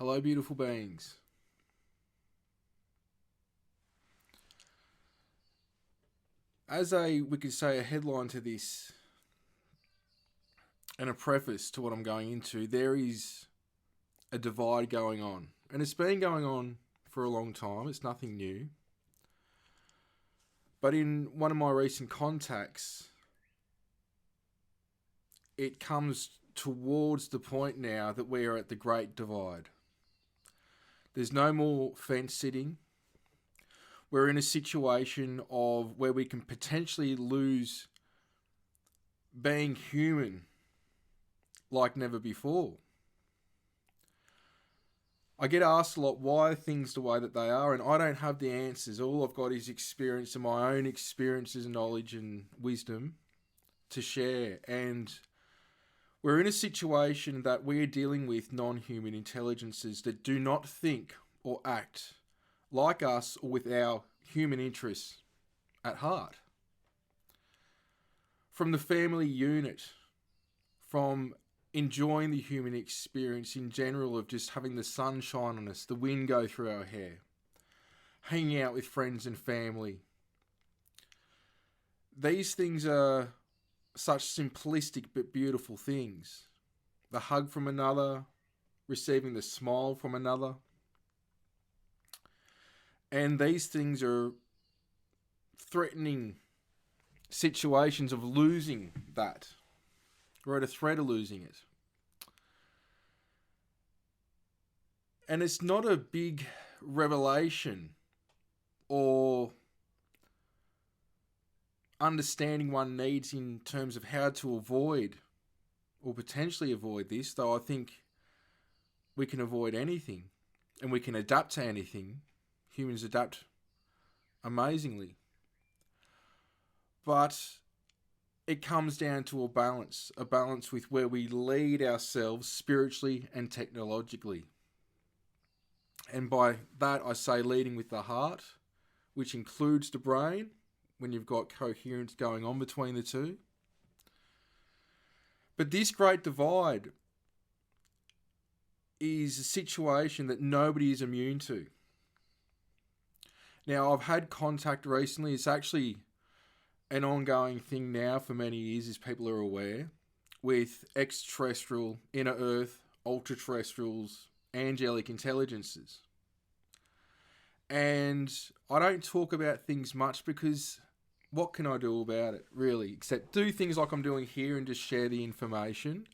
Hello, beautiful beings. We could say, a headline to this and a preface to what I'm going into, there is a divide going on. And it's been going on for a long time. It's nothing new. But in one of my recent contacts, it comes towards the point now that we are at the great divide. There's no more fence sitting. We're in a situation of where we can potentially lose being human like never before. I get asked a lot, why are things the way that they are? And I don't have the answers. All I've got is experience and my own experiences and knowledge and wisdom to share. And we're in a situation that we are dealing with non-human intelligences that do not think or act like us or with our human interests at heart. From the family unit, from enjoying the human experience in general of just having the sun shine on us, the wind go through our hair, hanging out with friends and family. These things are such simplistic but beautiful things. The hug from another, receiving the smile from another. And these things are threatening situations of losing that. We're at a threat of losing it. And it's not a big revelation or understanding one needs in terms of how to avoid or potentially avoid this, though I think we can avoid anything and we can adapt to anything. Humans adapt amazingly. But it comes down to a balance with where we lead ourselves spiritually and technologically. And by that I say leading with the heart, which includes the brain, when you've got coherence going on between the two. But this great divide is a situation that nobody is immune to. Now, I've had contact recently. It's actually an ongoing thing now for many years, as people are aware, with extraterrestrial, inner earth, ultra-terrestrials, angelic intelligences. And I don't talk about things much because what can I do about it, really? Except do things like I'm doing here and just share the information.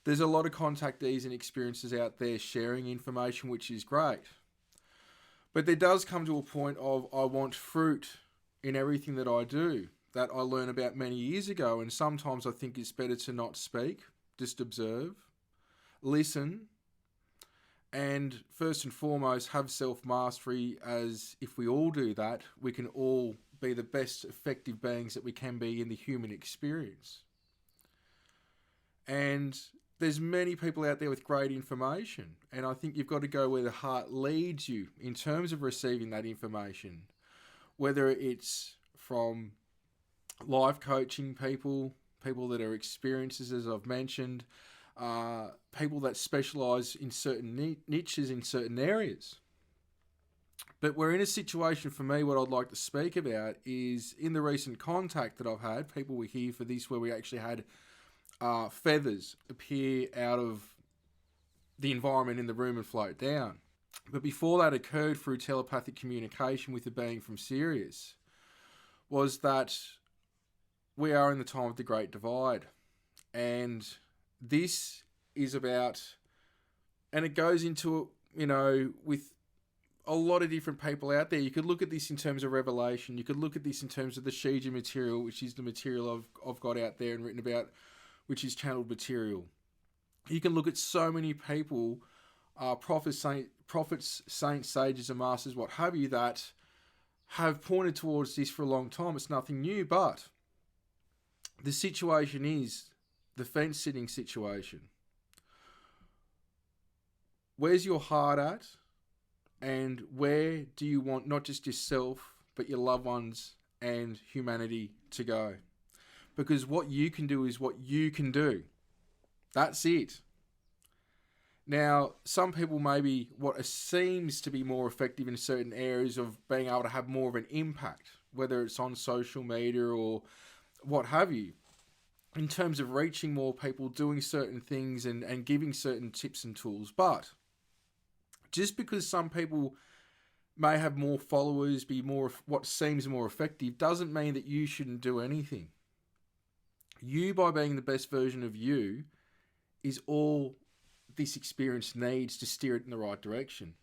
There's a lot of contactees and experiences out there sharing information, which is great. But there does come to a point of I want fruit in everything that I do, that I learned about many years ago. And sometimes I think it's better to not speak, just observe, listen, and first and foremost, have self-mastery, as if we all do that, we can all be the best effective beings that we can be in the human experience. And there's many people out there with great information, and I think you've got to go where the heart leads you in terms of receiving that information, whether it's from life coaching people that are experiencers, as I've mentioned, people that specialise in certain niches in certain areas. But we're in a situation, for me, what I'd like to speak about is in the recent contact that I've had, people were here for this, where we actually had feathers appear out of the environment in the room and float down. But before that occurred through telepathic communication with a being from Sirius, was that we are in the time of the Great Divide. And this is about, and it goes into, with a lot of different people out there. You could look at this in terms of revelation. You could look at this in terms of the Shija material, which is the material I've got out there and written about, which is channeled material. You can look at so many people, prophets, saints, sages, and masters, what have you, that have pointed towards this for a long time. It's nothing new, but the situation is the fence-sitting situation. Where's your heart at? And where do you want not just yourself, but your loved ones and humanity to go? Because what you can do is what you can do. That's it. Now, some people maybe what seems to be more effective in certain areas of being able to have more of an impact, whether it's on social media or what have you, in terms of reaching more people, doing certain things and giving certain tips and tools. But just because some people may have more followers, be more what seems more effective, doesn't mean that you shouldn't do anything. You, by being the best version of you, is all this experience needs to steer it in the right direction.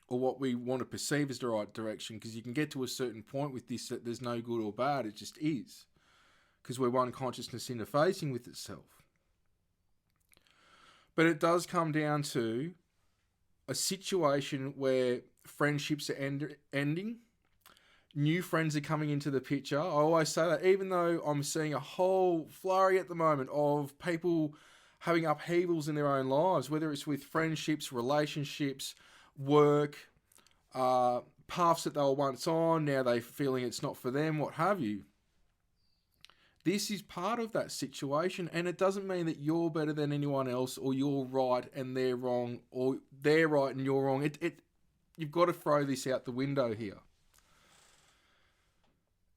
Or what we want to perceive as the right direction, because you can get to a certain point with this that there's no good or bad, it just is. Because we're one consciousness interfacing with itself. But it does come down to a situation where friendships are ending, new friends are coming into the picture. I always say that, even though I'm seeing a whole flurry at the moment of people having upheavals in their own lives, whether it's with friendships, relationships, work, paths that they were once on, now they're feeling it's not for them, what have you. This is part of that situation, and it doesn't mean that you're better than anyone else, or you're right and they're wrong, or they're right and you're wrong. You've got to throw this out the window here.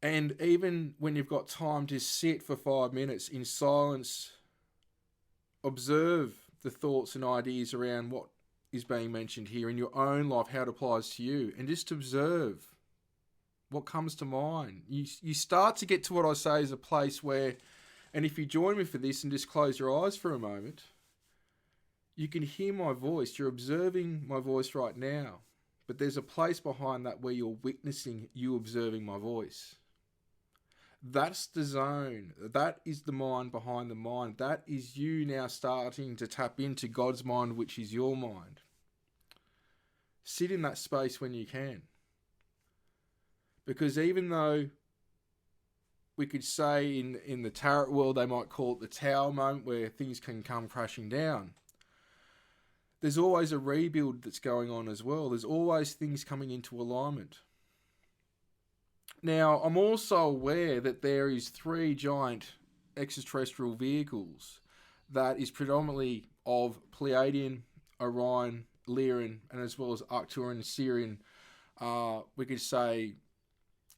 And even when you've got time to sit for 5 minutes in silence, observe the thoughts and ideas around what is being mentioned here in your own life, how it applies to you, and just observe what comes to mind. You start to get to what I say is a place where, and if you join me for this and just close your eyes for a moment, you can hear my voice. You're observing my voice right now, but there's a place behind that where you're witnessing you observing my voice. That's the zone. That is the mind behind the mind. That is you now starting to tap into God's mind, which is your mind. Sit in that space when you can. Because even though we could say in the tarot world, they might call it the tower moment where things can come crashing down, there's always a rebuild that's going on as well. There's always things coming into alignment. Now, I'm also aware that there is 3 giant extraterrestrial vehicles that is predominantly of Pleiadian, Orion, Lyran, and as well as Arcturian and Sirian, we could say,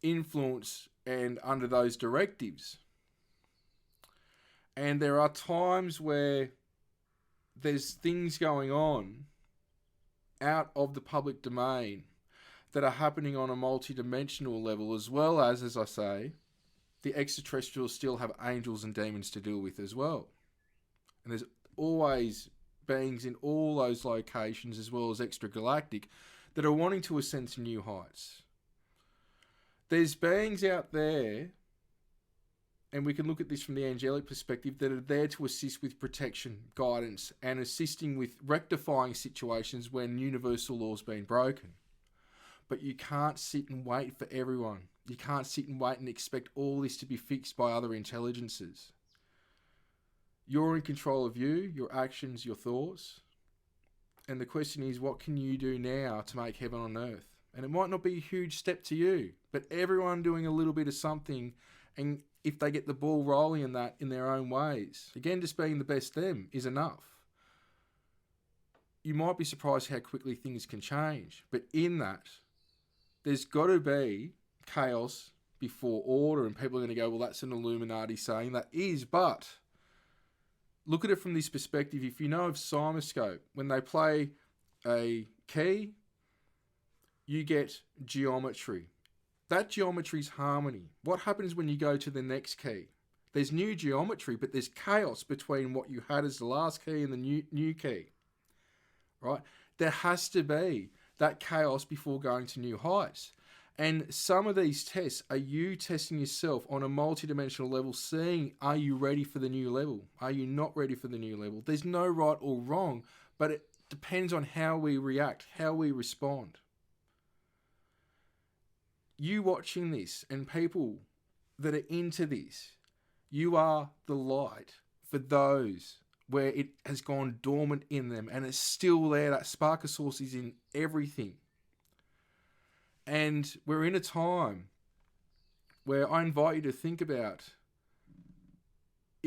influence and under those directives. And there are times where there's things going on out of the public domain that are happening on a multi-dimensional level, as well as I say, the extraterrestrials still have angels and demons to deal with as well. And there's always beings in all those locations, as well as extragalactic, that are wanting to ascend to new heights. There's beings out there, and we can look at this from the angelic perspective, that are there to assist with protection, guidance, and assisting with rectifying situations when universal law's been broken. But you can't sit and wait for everyone. You can't sit and wait and expect all this to be fixed by other intelligences. You're in control of you, your actions, your thoughts. And the question is, what can you do now to make heaven on earth? And it might not be a huge step to you, but everyone doing a little bit of something, and if they get the ball rolling in that in their own ways, again, just being the best them is enough. You might be surprised how quickly things can change, but in that, there's got to be chaos before order, and people are going to go, well, that's an Illuminati saying. That is, but look at it from this perspective. If you know of Simoscope, when they play a key, you get geometry. That geometry is harmony. What happens when you go to the next key? There's new geometry, but there's chaos between what you had as the last key and the new key. Right? There has to be that chaos before going to new heights. And some of these tests are you testing yourself on a multidimensional level, seeing, are you ready for the new level? Are you not ready for the new level? There's no right or wrong, but it depends on how we react, how we respond. You watching this and people that are into this, you are the light for those where it has gone dormant in them and it's still there. That spark of source is in everything. And we're in a time where I invite you to think about,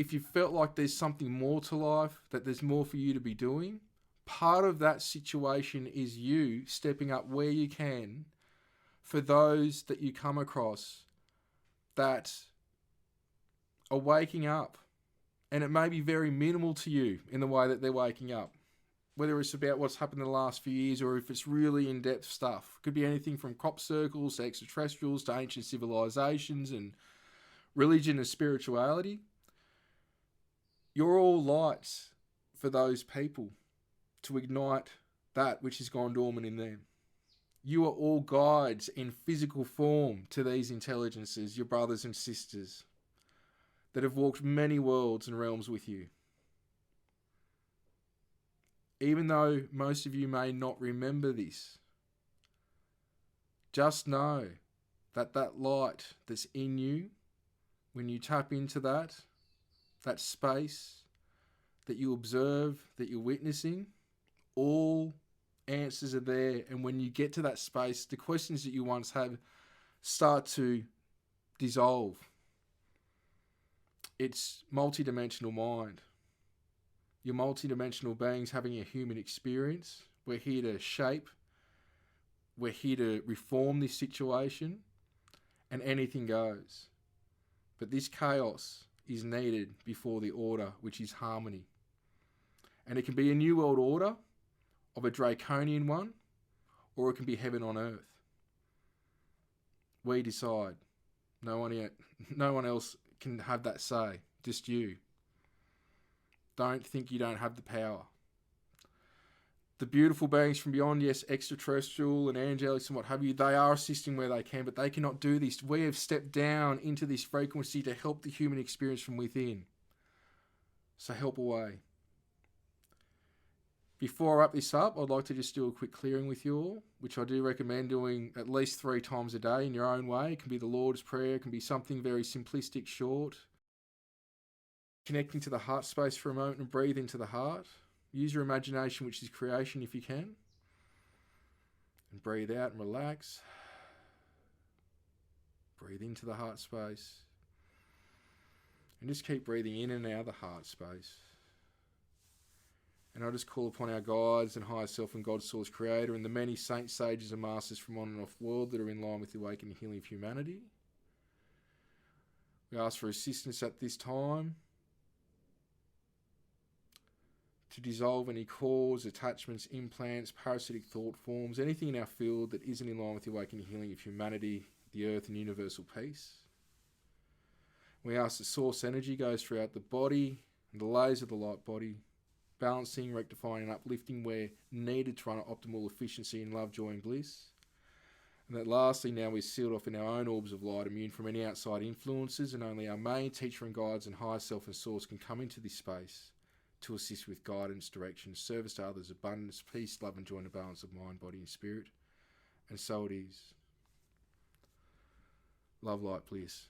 if you felt like there's something more to life, that there's more for you to be doing, part of that situation is you stepping up where you can for those that you come across that are waking up. And it may be very minimal to you in the way that they're waking up. Whether it's about what's happened in the last few years or if it's really in-depth stuff. It could be anything from crop circles to extraterrestrials to ancient civilizations and religion and spirituality. You're all lights for those people to ignite that which has gone dormant in them. You are all guides in physical form to these intelligences, your brothers and sisters, that have walked many worlds and realms with you. Even though most of you may not remember this, just know that that light that's in you, when you tap into that space that you observe, that you're witnessing, all answers are there. And when you get to that space, the questions that you once had start to dissolve. It's multidimensional mind. You're multidimensional beings having a human experience. We're here to shape. We're here to reform this situation. And anything goes. But this chaos is needed before the order, which is harmony. And it can be a new world order of a draconian one, or it can be heaven on earth. We decide. No one else can have that say. Just you. Don't think you don't have the power. The beautiful beings from beyond, yes, extraterrestrial and angelics and what have you, they are assisting where they can, but they cannot do this. We have stepped down into this frequency to help the human experience from within. So help away. Before I wrap this up, I'd like to just do a quick clearing with you all, which I do recommend doing at least 3 times a day in your own way. It can be the Lord's Prayer, it can be something very simplistic, short. Connecting to the heart space for a moment and breathe into the heart. Use your imagination, which is creation, if you can. And breathe out and relax. Breathe into the heart space. And just keep breathing in and out of the heart space. And I just call upon our guides and higher self and God's source creator and the many saints, sages and masters from on and off world that are in line with the awakening healing of humanity. We ask for assistance at this time to dissolve any cause, attachments, implants, parasitic thought forms, anything in our field that isn't in line with the awakening healing of humanity, the earth and universal peace. We ask that source energy goes throughout the body and the layers of the light body, balancing, rectifying and uplifting where needed to run at optimal efficiency in love, joy and bliss. And that lastly, now we're sealed off in our own orbs of light, immune from any outside influences, and only our main teacher and guides and higher self and source can come into this space to assist with guidance, direction, service to others, abundance, peace, love and joy and a balance of mind, body and spirit. And so it is. Love, light, bliss.